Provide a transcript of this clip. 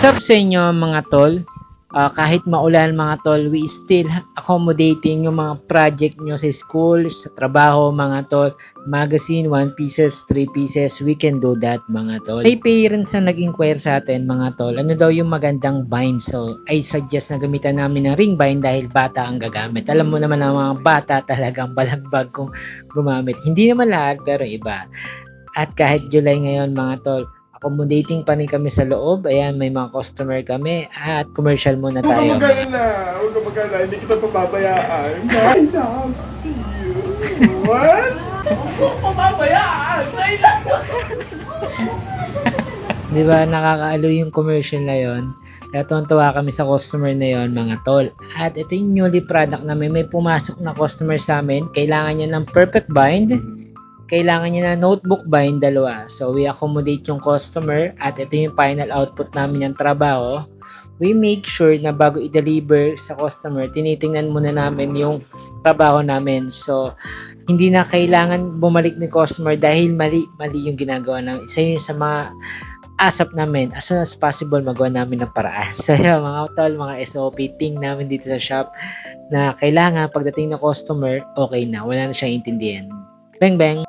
What's up sa inyo mga tol? Kahit maulan mga tol, we still accommodating yung mga project nyo sa school, sa trabaho mga tol, magazine, 1 pieces, 3 pieces, we can do that mga tol. May parents na nag-inquire sa atin mga tol, ano daw yung magandang bind? So I suggest na gamitan namin ng ring bind dahil bata ang gagamit. Alam mo naman ang mga bata talagang balagbag kung gumamit. Hindi naman lahat pero iba. At kahit July ngayon mga tol, accommodating pa rin kami sa loob. Ayan, may mga customer kami at commercial muna tayo. Huwag ka magana, hindi kita pababayaan. I love you. What? Huwag ko pababayaan. I love Di ba nakakaalo yung commercial na yon? Kaya tuwan-tuwa kami sa customer na yon mga tol. At ito yung newly product namin. May pumasok na customer sa amin. Kailangan niya ng perfect bind. Kailangan niya na notebook bind, dalawa. So we accommodate yung customer at ito yung final output namin ng trabaho. We make sure na bago i-deliver sa customer, tinitingnan muna namin yung trabaho namin. So hindi na kailangan bumalik ni customer dahil mali yung ginagawa namin. Isa yun sa mga asap namin, as soon as possible magawa namin ng paraan. So yun, mga tol, mga SOP ting namin dito sa shop na kailangan pagdating ng customer, okay na, wala na siyang intindihan. Bang bang!